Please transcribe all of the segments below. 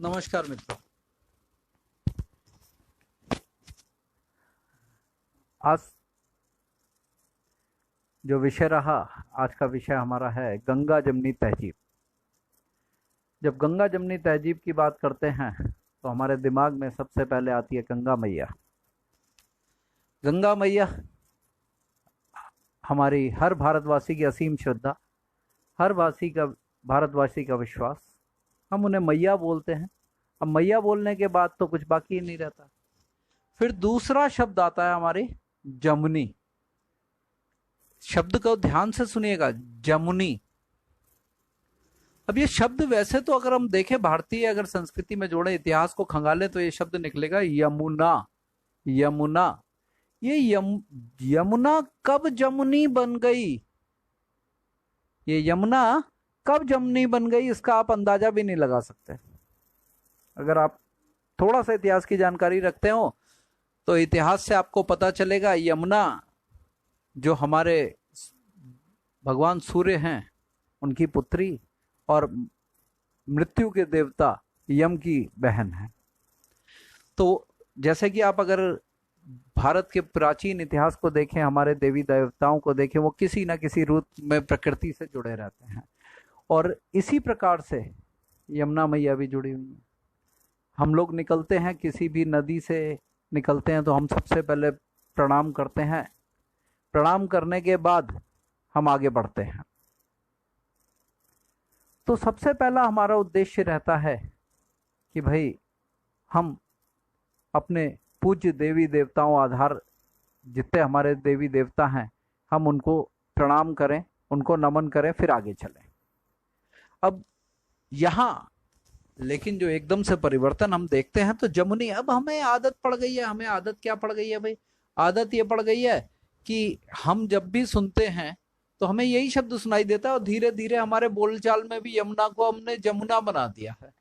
नमस्कार मित्रों। आज जो विषय रहा, आज का विषय हमारा है गंगा जमनी तहजीब। जब गंगा जमनी तहजीब की बात करते हैं तो हमारे दिमाग में सबसे पहले आती है गंगा मैया। गंगा मैया हमारी हर भारतवासी की असीम श्रद्धा, हर भारतवासी का विश्वास। हम उन्हें मैया बोलते हैं। अब मैया बोलने के बाद तो कुछ बाकी ही नहीं रहता। फिर दूसरा शब्द आता है हमारी जमुनी। शब्द को ध्यान से सुनिएगा, जमुनी। अब ये शब्द वैसे तो अगर हम देखें भारतीय अगर संस्कृति में जोड़े, इतिहास को खंगाले तो ये शब्द निकलेगा यमुना। यमुना, ये यमुना कब जमुनी बन गई, ये यमुना कब जमुनी बन गई, इसका आप अंदाजा भी नहीं लगा सकते। अगर आप थोड़ा सा इतिहास की जानकारी रखते हो तो इतिहास से आपको पता चलेगा यमुना जो हमारे भगवान सूर्य हैं उनकी पुत्री और मृत्यु के देवता यम की बहन है। तो जैसे कि आप अगर भारत के प्राचीन इतिहास को देखें, हमारे देवी देवताओं को देखें, वो किसी न किसी रूप में प्रकृति से जुड़े रहते हैं और इसी प्रकार से यमुना मैया भी जुड़ी हुई है। हम लोग निकलते हैं, किसी भी नदी से निकलते हैं तो हम सबसे पहले प्रणाम करते हैं। प्रणाम करने के बाद हम आगे बढ़ते हैं। तो सबसे पहला हमारा उद्देश्य रहता है कि भाई हम अपने पूज्य देवी देवताओं, आधार जितने हमारे देवी देवता हैं, हम उनको प्रणाम करें, उनको नमन करें, फिर आगे चलें। अब यहाँ लेकिन जो एकदम से परिवर्तन हम देखते हैं तो जमुनी, अब हमें आदत पड़ गई है। हमें आदत क्या पड़ गई है भाई? आदत ये पड़ गई है कि हम जब भी सुनते हैं तो हमें यही शब्द सुनाई देता है और धीरे धीरे हमारे बोलचाल में भी यमुना को हमने जमुना बना दिया है।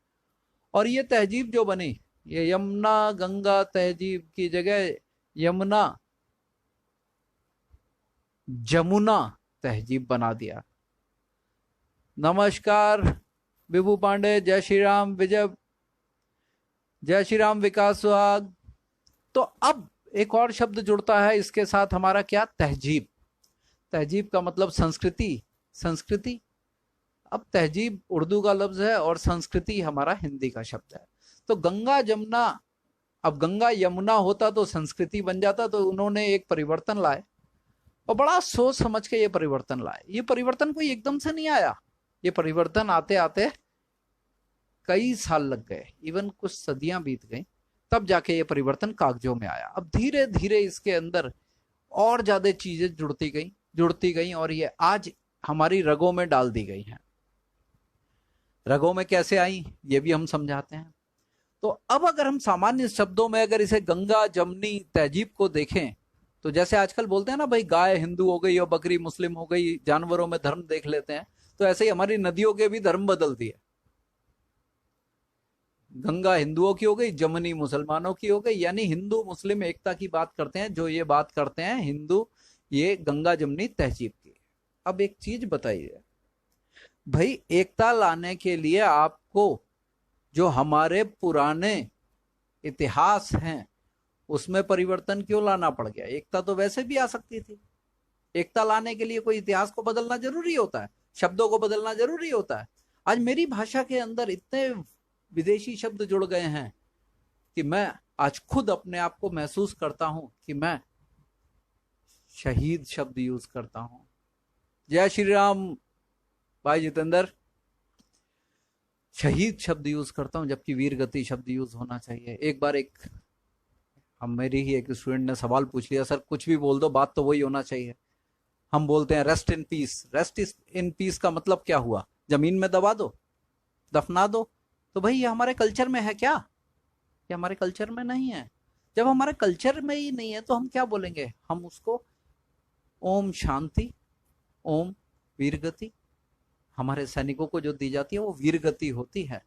और ये तहजीब जो बनी, ये यमुना गंगा तहजीब की जगह यमुना जमुना तहजीब बना दिया। नमस्कार विभू पांडे, जय श्री राम विजय, जय श्री राम विकास सुहाग। तो अब एक और शब्द जुड़ता है इसके साथ हमारा, क्या? तहजीब। तहजीब का मतलब संस्कृति। संस्कृति, अब तहजीब उर्दू का लफ्ज है और संस्कृति हमारा हिंदी का शब्द है। तो गंगा जमुना, अब गंगा यमुना होता तो संस्कृति बन जाता। तो उन्होंने एक परिवर्तन लाए और बड़ा सोच समझ के ये परिवर्तन लाए। ये परिवर्तन कोई एकदम से नहीं आया, ये परिवर्तन आते आते कई साल लग गए, इवन कुछ सदियां बीत गई, तब जाके ये परिवर्तन कागजों में आया। अब धीरे धीरे इसके अंदर और ज्यादा चीजें जुड़ती गई और ये आज हमारी रगों में डाल दी गई हैं। रगों में कैसे आई ये भी हम समझाते हैं। तो अब अगर हम सामान्य शब्दों में अगर इसे गंगा जमनी तहजीब को देखें तो जैसे आजकल बोलते हैं ना भाई, गाय हिंदू हो गई और बकरी मुस्लिम हो गई, जानवरों में धर्म देख लेते हैं, तो ऐसे ही हमारी नदियों के भी धर्म बदल दिए। गंगा हिंदुओं की हो गई, जमनी मुसलमानों की हो गई, यानी हिंदू मुस्लिम एकता की बात करते हैं जो ये बात करते हैं हिंदू, ये गंगा जमनी तहजीब की। अब एक चीज बताइए भाई, एकता लाने के लिए आपको जो हमारे पुराने इतिहास हैं उसमें परिवर्तन क्यों लाना पड़ गया? एकता तो वैसे भी आ सकती थी। एकता लाने के लिए कोई इतिहास को बदलना जरूरी होता है, शब्दों को बदलना जरूरी होता है? आज मेरी भाषा के अंदर इतने विदेशी शब्द जुड़ गए हैं कि मैं आज खुद अपने आप को महसूस करता हूं कि मैं शहीद शब्द यूज करता हूं। जय श्री राम भाई जितेंद्र, शहीद शब्द यूज करता हूं जबकि वीर गति शब्द यूज होना चाहिए। एक बार हम मेरी ही एक स्टूडेंट ने सवाल पूछ लिया, सर कुछ भी बोल दो बात तो वही होना चाहिए। हम बोलते हैं rest in peace. Rest in peace का मतलब क्या हुआ? जमीन में दबा दो, दफना दो। तो भाई ये हमारे कल्चर में है क्या? ये हमारे कल्चर में नहीं है। जब हमारे कल्चर में ही नहीं है तो हम क्या बोलेंगे? हम उसको ओम शांति, ओम वीरगति, हमारे सैनिकों को जो दी जाती है वो वीरगति होती है।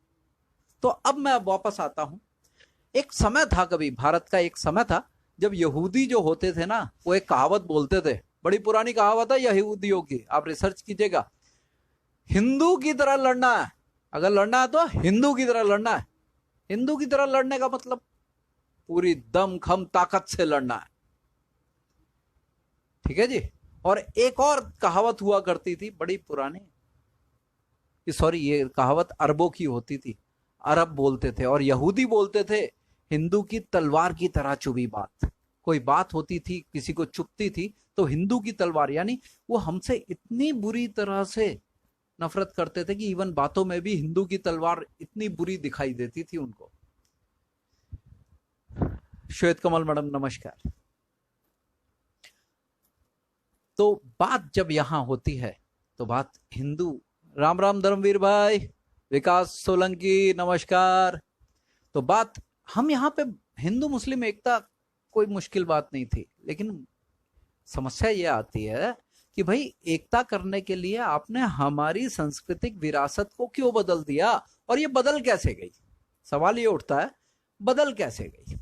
तो अब मैं वापस आता हूं। एक समय था, कभी भारत का एक समय था जब यहूदी जो होते थे ना, वो एक कहावत बोलते थे, बड़ी पुरानी कहावत है यहूदियों की, आप रिसर्च कीजिएगा। हिंदू की तरह लड़ना है, अगर लड़ना है तो हिंदू की तरह लड़ना है। हिंदू की तरह लड़ने का मतलब पूरी दम खम ताकत से लड़ना है, ठीक है जी। और एक और कहावत हुआ करती थी बड़ी पुरानी, सॉरी ये कहावत अरबों की होती थी, अरब बोलते थे और यहूदी बोलते थे, हिंदू की तलवार की तरह चुभी बात। कोई बात होती थी किसी को चुभती थी तो हिंदू की तलवार, यानी वो हमसे इतनी बुरी तरह से नफरत करते थे कि इवन बातों में भी हिंदू की तलवार इतनी बुरी दिखाई देती थी उनको। श्वेत कमल मैडम नमस्कार। तो बात जब यहां होती है तो बात हिंदू, राम राम धर्मवीर भाई, विकास सोलंकी नमस्कार। तो बात हम यहां पे हिंदू मुस्लिम एकता कोई मुश्किल बात नहीं थी, लेकिन समस्या ये आती है कि भाई एकता करने के लिए आपने हमारी सांस्कृतिक विरासत को क्यों बदल दिया, और ये बदल कैसे गई, सवाल ये उठता है बदल कैसे गई।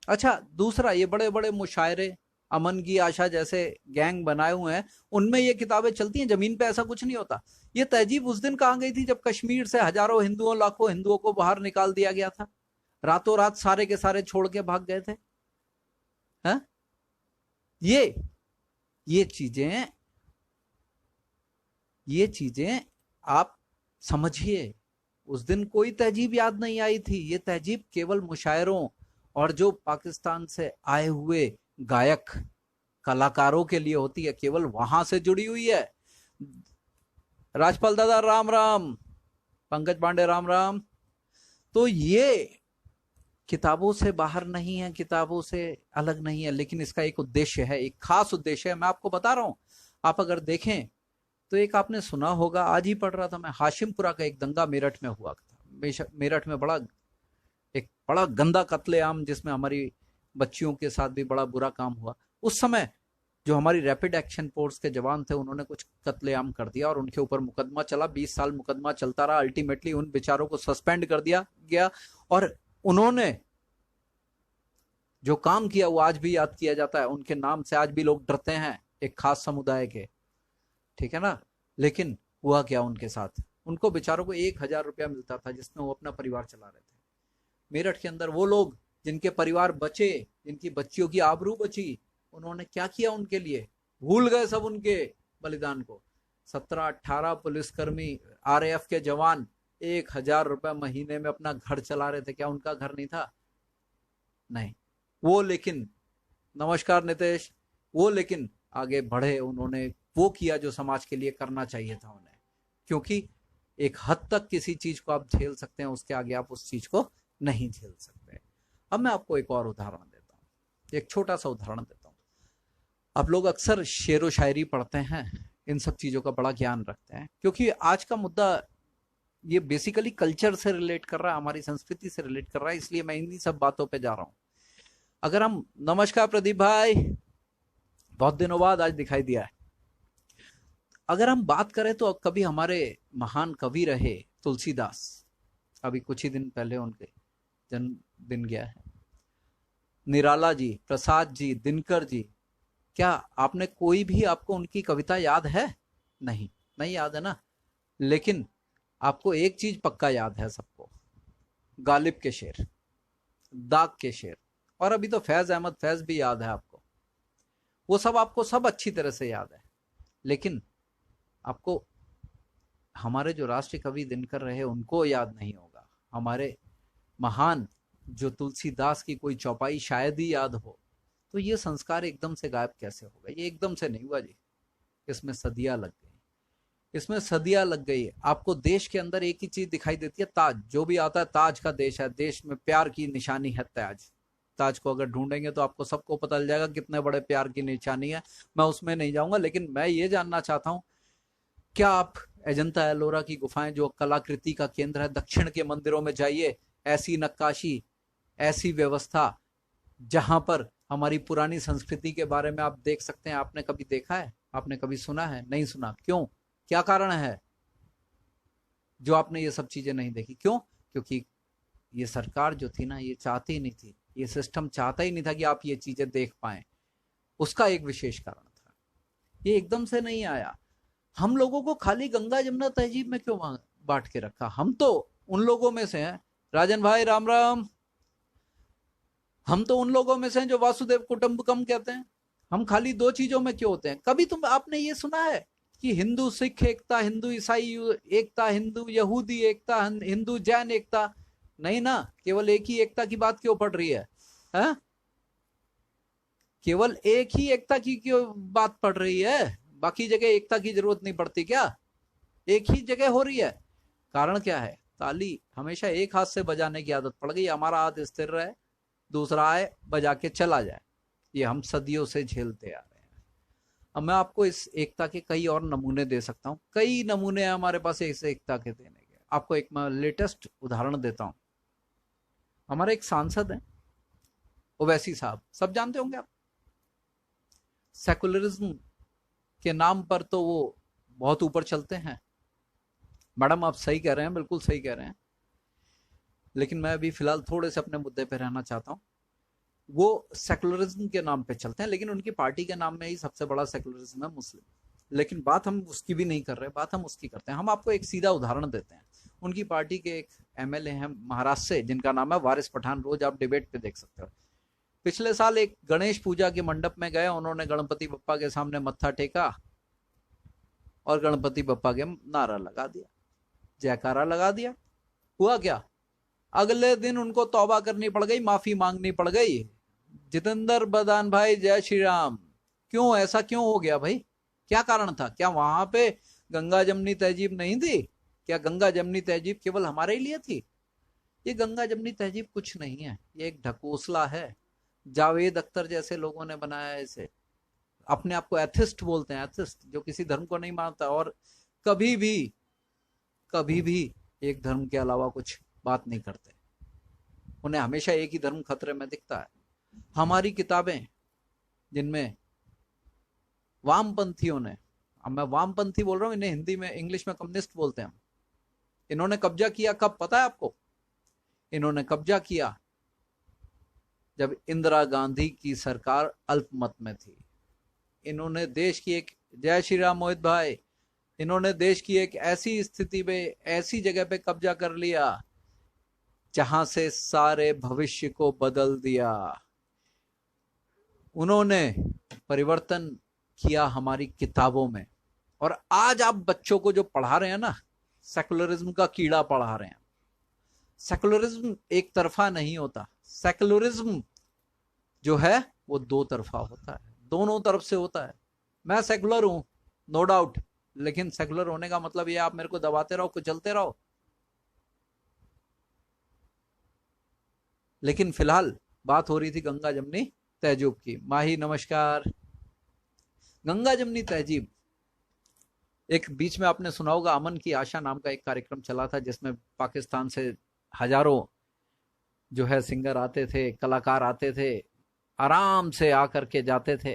अच्छा दूसरा, ये बड़े बड़े मुशायरे, अमन की आशा जैसे गैंग बनाए हुए हैं, उनमें ये किताबें चलती हैं, जमीन पे ऐसा कुछ नहीं होता। ये तहजीब उस दिन कहां गई थी जब कश्मीर से हजारों हिंदुओं लाखों हिंदुओं को बाहर निकाल दिया गया था, रातों रात सारे के सारे छोड़ के भाग गए थे। है ये चीजें आप समझिए, उस दिन कोई तहजीब याद नहीं आई थी। ये तहजीब केवल मुशायरों और जो पाकिस्तान से आए हुए गायक कलाकारों के लिए होती है, केवल वहां से जुड़ी हुई है। राजपाल दादा राम राम, पंकज पांडे राम राम। तो ये किताबों से बाहर नहीं है, किताबों से अलग नहीं है, लेकिन इसका एक उद्देश्य है, एक खास उद्देश्य है। मैं आपको बता रहा हूं, आप अगर देखें तो एक आपने सुना होगा, आज ही पढ़ रहा था मैं, हाशिमपुरा का एक दंगा मेरठ में हुआ था। मेरठ में एक बड़ा गंदा कत्लेआम जिसमें हमारी बच्चियों के साथ भी बड़ा बुरा काम हुआ। उस समय जो हमारी रैपिड एक्शन फोर्स के जवान थे उन्होंने कुछ कत्लेआम कर दिया और उनके ऊपर मुकदमा चला, 20 साल मुकदमा चलता रहा। अल्टीमेटली उन बेचारों को सस्पेंड कर दिया गया और उन्होंने जो काम किया वो आज भी याद किया जाता है, उनके नाम से आज भी लोग डरते हैं, एक खास समुदाय के, ठीक है ना। लेकिन हुआ क्या उनके साथ, उनको बेचारों को 1000 रुपया मिलता था जिसमें वो अपना परिवार चला रहे थे। मेरठ के अंदर वो लोग जिनके परिवार बचे, जिनकी बच्चियों की आबरू बची, उन्होंने क्या किया उनके लिए, भूल गए सब उनके बलिदान को। 17-18 पुलिसकर्मी, आरएएफ के जवान 1000 रुपए महीने में अपना घर चला रहे थे, क्या उनका घर नहीं था? नहीं। वो लेकिन, नमस्कार नितेश, वो लेकिन आगे बढ़े, उन्होंने वो किया जो समाज के लिए करना चाहिए था उन्हें, क्योंकि एक हद तक किसी चीज को आप झेल सकते हैं, उसके आगे आप उस चीज को नहीं झेल सकते। अब मैं आपको एक और उदाहरण देता हूं, एक छोटा सा उदाहरण देता हूं। आप लोग अक्सर शेर व शायरी पढ़ते हैं, इन सब चीजों का बड़ा ज्ञान रखते हैं, क्योंकि आज का मुद्दा ये बेसिकली कल्चर से रिलेट कर रहा है, हमारी संस्कृति से रिलेट कर रहा है, इसलिए मैं इन्हीं सब बातों पे जा रहा हूं। अगर हम, नमस्कार प्रदीप भाई, बहुत दिनों बाद आज दिखाई दिया है। अगर हम बात करें तो कभी हमारे महान कवि रहे तुलसीदास, अभी कुछ ही दिन पहले उनके जन्मदिन गया है। निराला जी, प्रसाद जी, दिनकर जी, क्या आपने कोई भी, आपको उनकी कविता याद है? नहीं याद है ना। लेकिन आपको एक चीज पक्का याद है सबको, गालिब के शेर, दाग के शेर, और अभी तो फैज अहमद फैज भी याद है आपको। वो सब आपको सब अच्छी तरह से याद है, लेकिन आपको हमारे जो राष्ट्रीय कवि दिनकर रहे उनको याद नहीं होगा। हमारे महान जो तुलसीदास की कोई चौपाई शायद ही याद हो। तो ये संस्कार एकदम से गायब कैसे होगा? ये एकदम से नहीं हुआ जी, इसमें सदियां लग गई, इसमें सदियां लग गई। आपको देश के अंदर एक ही चीज दिखाई देती है, ताज। जो भी आता है ताज का देश है, देश में प्यार की निशानी है ताज। ताज को अगर ढूंढेंगे तो आपको सबको पता चल जाएगा कितने बड़े प्यार की निशानी है। मैं उसमें नहीं जाऊंगा, लेकिन मैं ये जानना चाहता हूं, क्या आप अजंता एलोरा की गुफाएं जो कलाकृति का केंद्र है, दक्षिण के मंदिरों में जाइए, ऐसी नक्काशी, ऐसी व्यवस्था जहां पर हमारी पुरानी संस्कृति के बारे में आप देख सकते हैं, आपने कभी देखा है? आपने कभी सुना है? नहीं सुना। क्यों? क्या कारण है जो आपने ये सब चीजें नहीं देखी? क्यों? क्योंकि ये सरकार जो थी ना, ये चाहती नहीं थी, ये सिस्टम चाहता ही नहीं था कि आप ये चीजें देख पाएं। उसका एक विशेष कारण था, ये एकदम से नहीं आया। हम लोगों को खाली गंगा जमुना तहजीब में क्यों बांट के रखा? हम तो उन लोगों में से हैं राजन भाई राम राम। हम तो उन लोगों में से हैं जो वासुदेव कुटुंबकम कहते हैं। हम खाली दो चीजों में क्यों होते हैं? कभी तुम आपने ये सुना है कि हिंदू सिख एकता, हिंदू ईसाई एकता, हिंदू यहूदी एकता, हिंदू जैन एकता? नहीं ना। केवल एक ही एकता की बात क्यों पड़ रही है? केवल एक ही एकता की क्यों बात पड़ रही है? बाकी जगह एकता की जरूरत नहीं पड़ती क्या? एक ही जगह हो रही है। कारण क्या है? ताली हमेशा एक हाथ से बजाने की आदत पड़ गई। हमारा हाथ स्थिर रहे, दूसरा आए बजा के चला जाए। ये हम सदियों से झेलते आ रहे हैं। अब मैं आपको इस एकता के कई और नमूने दे सकता हूं। कई नमूने हैं हमारे पास इस एकता के देने के। आपको एक मैं लेटेस्ट उदाहरण देता हूं। हमारे एक सांसद हैं, ओवैसी साहब, सब जानते होंगे आप। सेकुलरिज्म के नाम पर तो वो बहुत ऊपर चलते हैं। मैडम आप सही कह रहे हैं, बिल्कुल सही कह रहे हैं। लेकिन मैं अभी फिलहाल थोड़े से अपने मुद्दे पे रहना चाहता हूं। वो सेकुलरिज्म के नाम पे चलते हैं, लेकिन उनकी पार्टी के नाम में ही सबसे बड़ा सेकुलरिज्म है मुस्लिम। लेकिन बात हम उसकी भी नहीं कर रहे, बात हम उसकी करते हैं। हम आपको एक सीधा उदाहरण देते हैं। उनकी पार्टी के एक एमएलए हैं महाराष्ट्र से, जिनका नाम है वारिस पठान। रोज आप डिबेट पे देख सकते हो। पिछले साल एक गणेश पूजा के मंडप में गए, उन्होंने गणपति बप्पा के सामने मत्था टेका और गणपति बप्पा के नारा लगा दिया, जयकारा लगा दिया। हुआ क्या? अगले दिन उनको तौबा करनी पड़ गई, माफी मांगनी पड़ गई। जितेंद्र बदान भाई जय श्री राम। क्यों ऐसा क्यों हो गया भाई? क्या कारण था? क्या वहां पे गंगा जमनी तहजीब नहीं थी? क्या गंगा जमनी तहजीब केवल हमारे लिए थी? ये गंगा जमनी तहजीब कुछ नहीं है, ये एक ढकोसला है। जावेद अख्तर जैसे लोगों ने बनाया है इसे। अपने आप को एथिस्ट बोलते हैं, एथिस्ट, जो किसी धर्म को नहीं मानता और कभी भी एक धर्म के अलावा कुछ बात नहीं करते। उन्हें हमेशा एक ही धर्म खतरे में दिखता है। हमारी किताबें जिनमें वामपंथियों ने, अब मैं वामपंथी बोल रहा हूं, इन्हें हिंदी में, इंग्लिश में कम्युनिस्ट बोलते हैं। इन्होंने कब्जा किया कब पता है आपको? इन्होंने कब्जा किया जब इंदिरा गांधी की सरकार अल्पमत में थी। इन्होंने देश की एक, जय श्री राम मोहित भाई, इन्होंने देश की एक ऐसी स्थिति में, ऐसी जगह पे कब्जा कर लिया जहां से सारे भविष्य को बदल दिया। उन्होंने परिवर्तन किया हमारी किताबों में। और आज आप बच्चों को जो पढ़ा रहे हैं ना, सेकुलरिज्म का कीड़ा पढ़ा रहे हैं। सेकुलरिज्म एक तरफा नहीं होता। सेकुलरिज्म जो है वो दो तरफा होता है, दोनों तरफ से होता है। मैं सेकुलर हूं, नो डाउट, लेकिन सेकुलर होने का मतलब ये आप मेरे को दबाते रहो, कुचलते रहो। लेकिन फिलहाल बात हो रही थी गंगा जमनी तहजीब की। माही नमस्कार। गंगा जमनी तहजीब, एक बीच में आपने सुना होगा, अमन की आशा नाम का एक कार्यक्रम चला था, जिसमें पाकिस्तान से हजारों जो है सिंगर आते थे, कलाकार आते थे, आराम से आकर के जाते थे,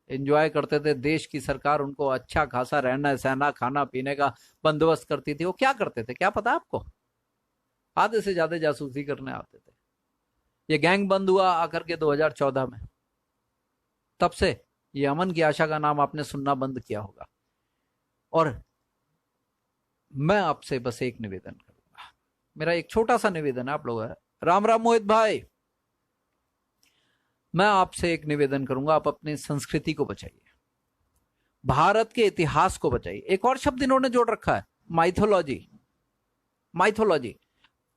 एंजॉय करते थे। देश की सरकार उनको अच्छा खासा रहना सहना खाना पीने का बंदोबस्त करती थी। वो क्या करते थे क्या पता आपको? आधे से ज्यादा जासूसी करने आते थे। ये गैंग बंद हुआ आकर के 2014 में। तब से ये अमन की आशा का नाम आपने सुनना बंद किया होगा। और मैं आपसे बस एक निवेदन करूंगा, मेरा एक छोटा सा निवेदन है आप लोगों का। राम राम मोहित भाई, मैं आपसे एक निवेदन करूंगा, आप अपनी संस्कृति को बचाइए, भारत के इतिहास को बचाइए। एक और शब्द इन्होंने जोड़ रखा है, माइथोलॉजी। माइथोलॉजी,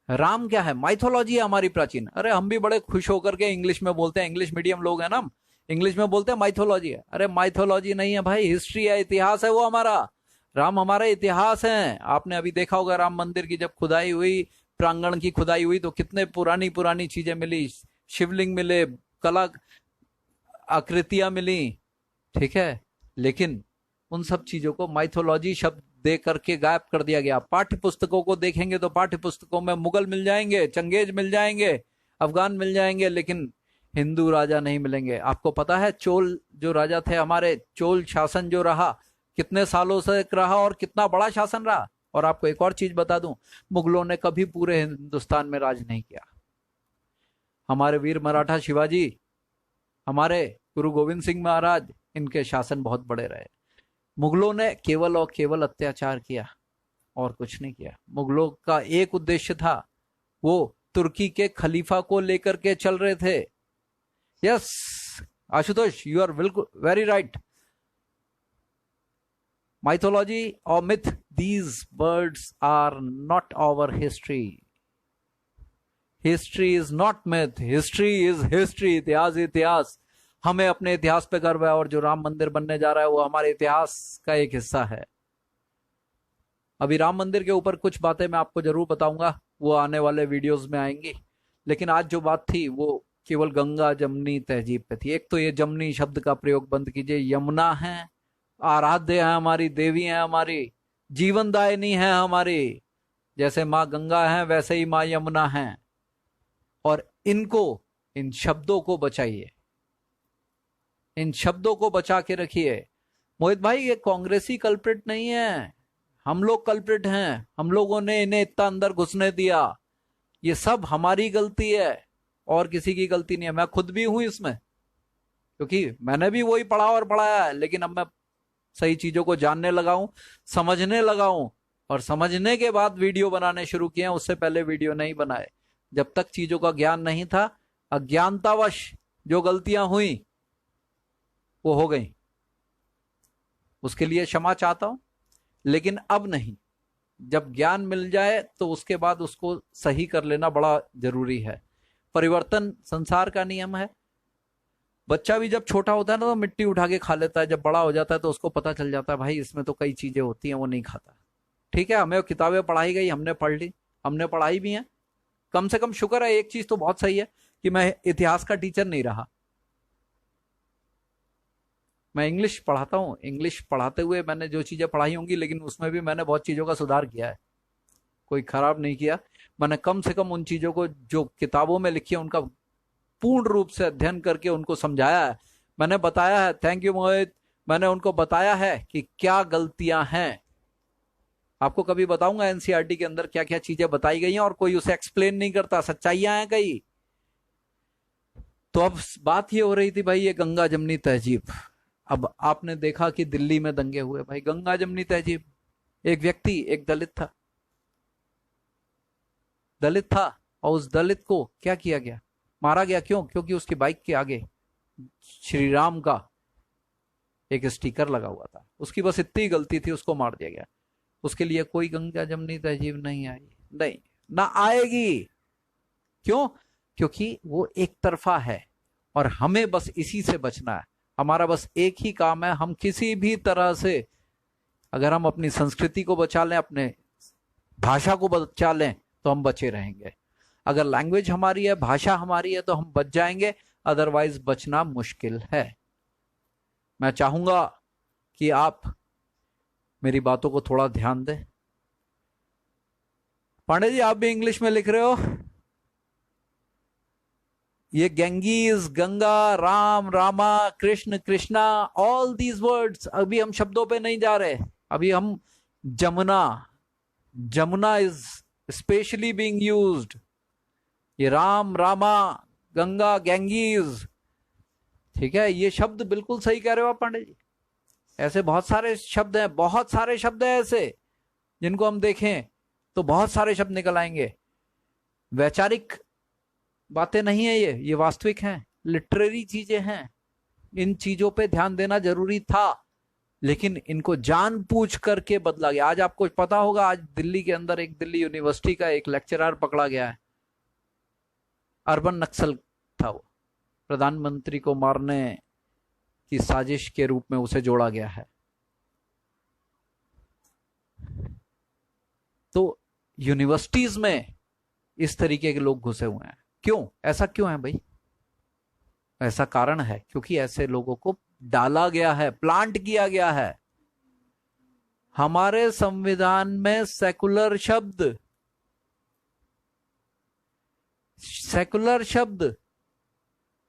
राम क्या है? माइथोलॉजी है हमारी प्राचीन। अरे हम भी बड़े खुश होकर के इंग्लिश में बोलते हैं, इंग्लिश मीडियम लोग हैं ना, हम इंग्लिश में बोलते हैं माइथोलॉजी है। अरे माइथोलॉजी नहीं है भाई, हिस्ट्री है, इतिहास है वो हमारा। राम हमारा इतिहास है। आपने अभी देखा होगा राम मंदिर की जब खुदाई हुई, प्रांगण की खुदाई हुई, तो कितने पुरानी पुरानी चीजें मिली, शिवलिंग मिले, कला आकृतियां मिली, ठीक है। लेकिन उन सब चीजों को माइथोलॉजी शब्द दे करके गायब कर दिया गया। पाठ्य पुस्तकों को देखेंगे तो पाठ्य पुस्तकों में मुगल मिल जाएंगे, चंगेज मिल जाएंगे, अफगान मिल जाएंगे, लेकिन हिंदू राजा नहीं मिलेंगे। आपको पता है चोल जो राजा थे हमारे, चोल शासन जो रहा, कितने सालों से रहा और कितना बड़ा शासन रहा। और आपको एक और चीज बता दूं, मुगलों ने कभी पूरे हिंदुस्तान में राज नहीं किया। हमारे वीर मराठा शिवाजी, हमारे गुरु गोविंद सिंह महाराज, इनके शासन बहुत बड़े रहे। मुगलों ने केवल और केवल अत्याचार किया और कुछ नहीं किया। मुगलों का एक उद्देश्य था, वो तुर्की के खलीफा को लेकर के चल रहे थे। यस आशुतोष, यू आर बिल्कुल very right. mythology or myth, these words are not our history. History is not myth, history is history. इतिहास इतिहास, हमें अपने इतिहास पे गर्व है, और जो राम मंदिर बनने जा रहा है वो हमारे इतिहास का एक हिस्सा है। अभी राम मंदिर के ऊपर कुछ बातें मैं आपको जरूर बताऊंगा, वो आने वाले वीडियोस में आएंगी, लेकिन आज जो बात थी वो केवल गंगा जमनी तहजीब पे थी। एक तो ये जमनी शब्द का प्रयोग बंद कीजिए। यमुना है, आराध्य है, हमारी देवी है, हमारी जीवनदायिनी है हमारी। जैसे माँ गंगा है वैसे ही माँ यमुना है, और इनको, इन शब्दों को बचाइए, इन शब्दों को बचा के रखिए। मोहित भाई ये कांग्रेसी कल्प्रिट नहीं है, हम लोग कल्प्रिट हैं, हम लोगों ने इन्हें इतना अंदर घुसने दिया। ये सब हमारी गलती है और किसी की गलती नहीं है। मैं खुद भी हूं इसमें, क्योंकि मैंने भी वही पढ़ा और पढ़ाया है, लेकिन अब मैं सही चीजों को जानने लगा हूं, समझने लगा हूं, और समझने के बाद वीडियो बनाने शुरू किए हैं। उससे पहले वीडियो नहीं बनाए। जब तक चीजों का ज्ञान नहीं था, अज्ञानतावश जो गलतियां हुई वो हो गई, उसके लिए क्षमा चाहता हूं, लेकिन अब नहीं। जब ज्ञान मिल जाए तो उसके बाद उसको सही कर लेना बड़ा जरूरी है। परिवर्तन संसार का नियम है। बच्चा भी जब छोटा होता है ना तो मिट्टी उठा के खा लेता है, जब बड़ा हो जाता है तो उसको पता चल जाता है भाई इसमें तो कई चीजें होती हैं, वो नहीं खाता। ठीक है, हमें किताबें पढ़ाई गई, हमने पढ़ ली, हमने पढ़ाई भी है। कम से कम शुक्र है, एक चीज तो बहुत सही है कि मैं इतिहास का टीचर नहीं रहा। मैं इंग्लिश पढ़ाता हूँ, इंग्लिश पढ़ाते हुए मैंने जो चीजें पढ़ाई होंगी, लेकिन उसमें भी मैंने बहुत चीजों का सुधार किया है, कोई खराब नहीं किया। मैंने कम से कम उन चीजों को जो किताबों में लिखी है उनका पूर्ण रूप से अध्ययन करके उनको समझाया है, मैंने बताया है। थैंक यू मोहित। मैंने उनको बताया है कि क्या गलतियां हैं। आपको कभी बताऊंगा एनसीईआरटी के अंदर क्या क्या चीजें बताई गई हैं, और कोई उसे एक्सप्लेन नहीं करता, सच्चाइयां हैं कई। तो अब बात ये हो रही थी भाई ये गंगा जमनी तहजीब। अब आपने देखा कि दिल्ली में दंगे हुए, भाई गंगा जमनी तहजीब। एक व्यक्ति, एक दलित था, और उस दलित को क्या किया गया, मारा गया। क्यों? क्योंकि उसकी बाइक के आगे श्री राम का एक स्टिकर लगा हुआ था। उसकी बस इतनी गलती थी, उसको मार दिया गया। उसके लिए कोई गंगा जमनी तहजीब नहीं आई, नहीं ना आएगी। क्यों? क्योंकि वो एक तरफा है, और हमें बस इसी से बचना है। हमारा बस एक ही काम है, हम किसी भी तरह से अगर हम अपनी संस्कृति को बचा लें, अपने भाषा को बचा लें, तो हम बचे रहेंगे। अगर लैंग्वेज हमारी है, भाषा हमारी है, तो हम बच जाएंगे, अदरवाइज बचना मुश्किल है। मैं चाहूंगा कि आप मेरी बातों को थोड़ा ध्यान दें। पांडे जी आप भी इंग्लिश में लिख रहे हो। ये Ganges, Ganga, Ram, Rama, Krishna, Krishna, all these words, अभी हम शब्दों पे नहीं जा रहे। अभी हम Jamuna, Jamuna is specially being used. ये राम, रामा, गंगा, गैंगीज, ठीक है, ये शब्द बिल्कुल सही कह रहे हो आप पांडे जी। ऐसे बहुत सारे शब्द हैं, बहुत सारे शब्द हैं ऐसे जिनको हम देखें तो बहुत सारे शब्द निकल आएंगे। वैचारिक बातें नहीं है ये वास्तविक हैं, लिटरेरी चीजें हैं। इन चीजों पे ध्यान देना जरूरी था, लेकिन इनको जानबूझ करके बदला गया। आज आपको पता होगा, आज दिल्ली के अंदर एक दिल्ली यूनिवर्सिटी का एक लेक्चरर पकड़ा गया है। अर्बन नक्सल था वो, प्रधानमंत्री को मारने की साजिश के रूप में उसे जोड़ा गया है। तो यूनिवर्सिटीज में इस तरीके के लोग घुसे हुए हैं। क्यों? ऐसा क्यों है भाई? ऐसा कारण है क्योंकि ऐसे लोगों को डाला गया है, प्लांट किया गया है। हमारे संविधान में सेकुलर शब्द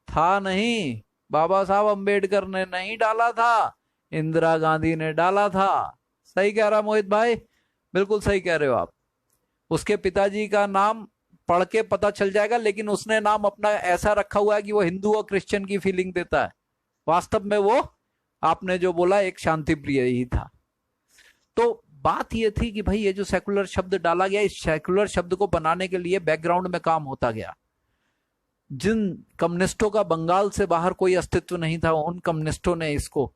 था नहीं, बाबा साहब अंबेडकर ने नहीं डाला था, इंदिरा गांधी ने डाला था। सही कह रहा मोहित भाई, बिल्कुल सही कह रहे हो आप। उसके पिताजी का नाम पढ़ के पता चल जाएगा, लेकिन उसने नाम अपना ऐसा रखा हुआ है कि वो हिंदू और क्रिश्चियन की फीलिंग देता है। वास्तव में वो आपने जो बोला एक शांति प्रिय ही था। तो बात ये थी कि भाई ये जो सेकुलर शब्द डाला गया, इस सेकुलर शब्द को बनाने के लिए बैकग्राउंड में काम होता गया। जिन कम्युनिस्टों का बंगाल से बाहर कोई अस्तित्व नहीं था, उन कम्युनिस्टों ने इसको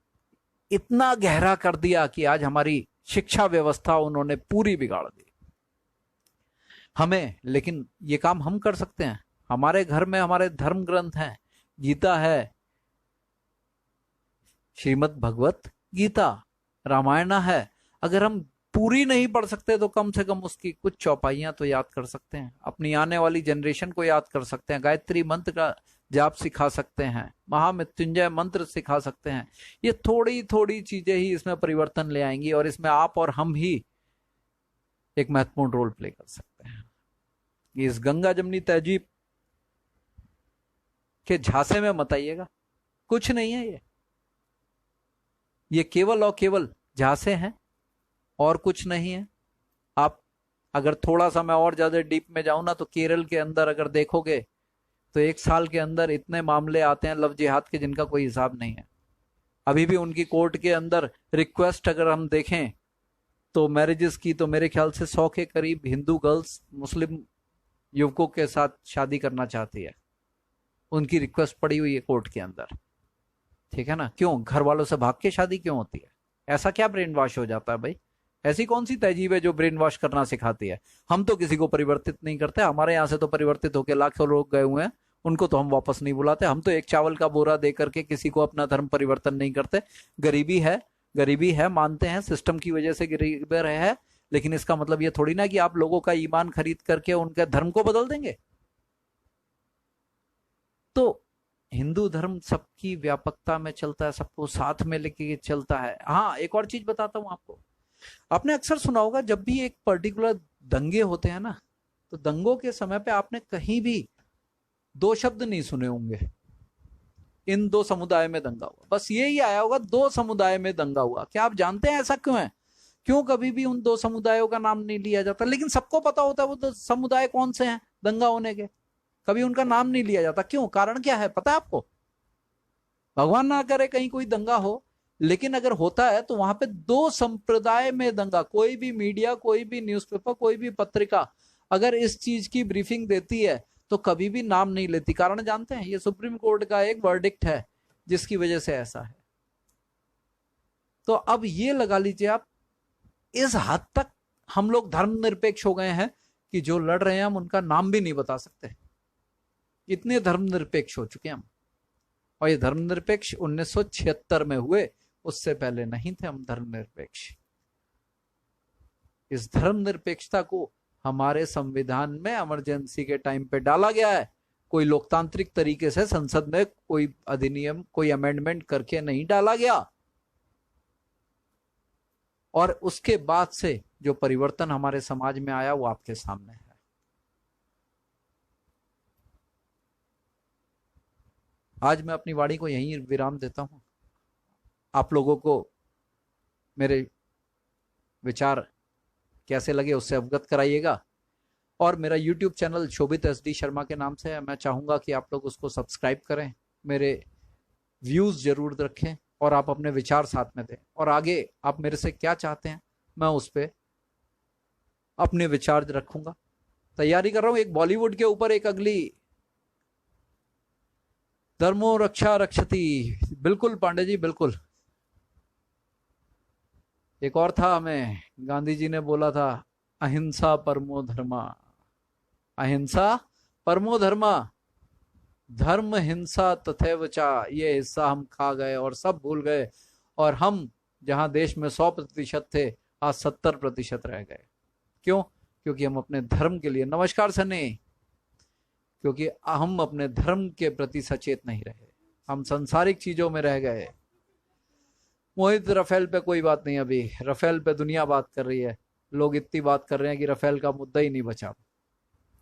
इतना गहरा कर दिया कि आज हमारी शिक्षा व्यवस्था उन्होंने पूरी बिगाड़ दी। हमें, लेकिन ये काम हम कर सकते हैं। हमारे घर में हमारे धर्म ग्रंथ हैं, गीता है, श्रीमद् भगवत गीता, रामायण है। अगर हम पूरी नहीं पढ़ सकते तो कम से कम उसकी कुछ चौपाइयां तो याद कर सकते हैं, अपनी आने वाली जनरेशन को याद कर सकते हैं, गायत्री मंत्र का जाप सिखा सकते हैं, महामृत्युंजय मंत्र सिखा सकते हैं। ये थोड़ी थोड़ी चीजें ही इसमें परिवर्तन ले आएंगी और इसमें आप और हम ही एक महत्वपूर्ण रोल प्ले कर सकते हैं। इस गंगा जमुनी तहजीब के झांसे में मत आइएगा, कुछ नहीं है ये केवल और केवल झांसे हैं और कुछ नहीं है। आप अगर थोड़ा सा मैं और ज्यादा डीप में जाऊं ना, तो केरल के अंदर अगर देखोगे तो एक साल के अंदर इतने मामले आते हैं लव जिहाद के जिनका कोई हिसाब नहीं है। अभी भी उनकी कोर्ट के अंदर रिक्वेस्ट अगर हम देखें तो मैरिजेस की, तो मेरे ख्याल से 100 के करीब हिंदू गर्ल्स मुस्लिम युवकों के साथ शादी करना चाहती है। उनकी रिक्वेस्ट पड़ी हुई है कोर्ट के अंदर, ठीक है ना। क्यों? घर वालों से भाग के शादी क्यों होती है? ऐसा क्या ब्रेन वॉश हो जाता है भाई? ऐसी कौन सी तहजीब है जो ब्रेन वॉश करना सिखाती है? हम तो किसी को परिवर्तित नहीं करते, हमारे यहाँ से तो परिवर्तित होकर लाखों लोग गए हुए हैं, उनको तो हम वापस नहीं बुलाते। हम तो एक चावल का बोरा दे करके किसी को अपना धर्म परिवर्तन नहीं करते। गरीबी है, गरीबी है, मानते हैं, सिस्टम की वजह से गरीब रहे हैं, लेकिन इसका मतलब ये थोड़ी ना कि आप लोगों का ईमान खरीद करके उनके धर्म को बदल देंगे। तो हिंदू धर्म सबकी व्यापकता में चलता है, सबको साथ में लेके चलता है। हाँ, एक और चीज बताता हूं आपको। आपने अक्सर सुना होगा जब भी एक पर्टिकुलर दंगे होते हैं ना, तो दंगों के समय पे आपने कहीं भी 2 शब्द नहीं सुने होंगे, इन 2 समुदाय में दंगा हुआ। बस यही आया होगा, 2 समुदाय में दंगा हुआ। क्या आप जानते हैं ऐसा क्यों है? क्यों कभी भी उन 2 समुदायों का नाम नहीं लिया जाता? लेकिन सबको पता होता है वो 2 समुदाय कौन से हैं दंगा होने के, कभी उनका नाम नहीं लिया जाता। क्यों? कारण क्या है पता है आपको? भगवान ना करे कहीं कोई दंगा हो, लेकिन अगर होता है तो वहां पे 2 संप्रदाय में दंगा। कोई भी मीडिया, कोई भी न्यूज़पेपर, कोई भी पत्रिका अगर इस चीज की ब्रीफिंग देती है तो कभी भी नाम नहीं लेती। कारण जानते हैं? ये सुप्रीम कोर्ट का एक वर्डिक्ट है जिसकी वजह से ऐसा है। तो अब ये लगा लीजिए आप, इस हद तक हम लोग धर्मनिरपेक्ष हो गए हैं कि जो लड़ रहे हैं हम उनका नाम भी नहीं बता सकते। इतने धर्मनिरपेक्ष हो चुके हैं हम। और ये धर्मनिरपेक्ष 1976 में हुए, उससे पहले नहीं थे हम धर्मनिरपेक्ष। इस धर्मनिरपेक्षता को हमारे संविधान में इमरजेंसी के टाइम पे डाला गया है। कोई लोकतांत्रिक तरीके से संसद में कोई अधिनियम, कोई अमेंडमेंट करके नहीं डाला गया। और उसके बाद से जो परिवर्तन हमारे समाज में आया वो आपके सामने है। आज मैं अपनी वाणी को यहीं विराम देता हूं। आप लोगों को मेरे विचार कैसे लगे उससे अवगत कराइएगा। और मेरा YouTube चैनल शोभित SD शर्मा के नाम से है। मैं चाहूंगा कि आप लोग उसको सब्सक्राइब करें, मेरे व्यूज जरूर रखें और आप अपने विचार साथ में दें। और आगे आप मेरे से क्या चाहते हैं मैं उस पर अपने विचार रखूंगा। तैयारी कर रहा हूं एक बॉलीवुड के ऊपर एक अगली धर्मो रक्षा रक्षति। बिल्कुल पांडे जी, बिल्कुल। एक और था, हमें गांधी जी ने बोला था अहिंसा परमो धर्मा, अहिंसा परमो धर्मा, धर्म हिंसा तथैव चा। ये हिस्सा हम खा गए और सब भूल गए। और हम जहां देश में 100% थे, आज 70% रह गए। क्यों? क्योंकि हम अपने धर्म के लिए, नमस्कार सनी, क्योंकि हम अपने धर्म के प्रति सचेत नहीं रहे, हम सांसारिक चीजों में रह गए। मोहित, राफेल पे कोई बात नहीं, अभी राफेल पे दुनिया बात कर रही है, लोग इतनी बात कर रहे हैं कि राफेल का मुद्दा ही नहीं बचा।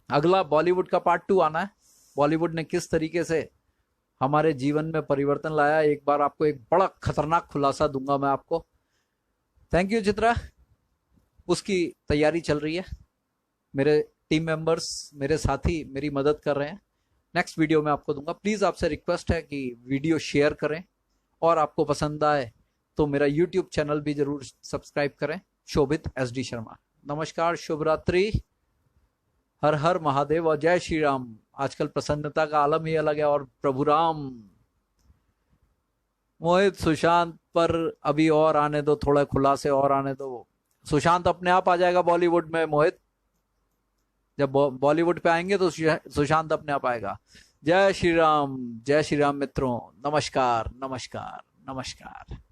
अगला बॉलीवुड का पार्ट 2 आना है। बॉलीवुड ने किस तरीके से हमारे जीवन में परिवर्तन लाया, एक बार आपको एक बड़ा खतरनाक खुलासा दूंगा मैं आपको। थैंक यू चित्रा, उसकी तैयारी चल रही है। मेरे टीम मेंबर्स, मेरे साथी मेरी मदद कर रहे हैं। नेक्स्ट वीडियो में आपको दूंगा। प्लीज आपसे रिक्वेस्ट है कि वीडियो शेयर करें और आपको पसंद आए तो मेरा YouTube चैनल भी जरूर सब्सक्राइब करें। शोभित SD शर्मा। नमस्कार, शुभ रात्रि, हर हर महादेव और जय श्री राम। आजकल प्रसन्नता का आलम ही अलग है। और प्रभु राम। मोहित, सुशांत पर अभी और आने दो, थोड़ा खुलासे और आने दो। सुशांत अपने आप आ जाएगा बॉलीवुड में मोहित, जब बॉलीवुड पे आएंगे तो सुशांत अपने आप आएगा। जय श्री राम, जय श्री राम मित्रों, नमस्कार नमस्कार नमस्कार।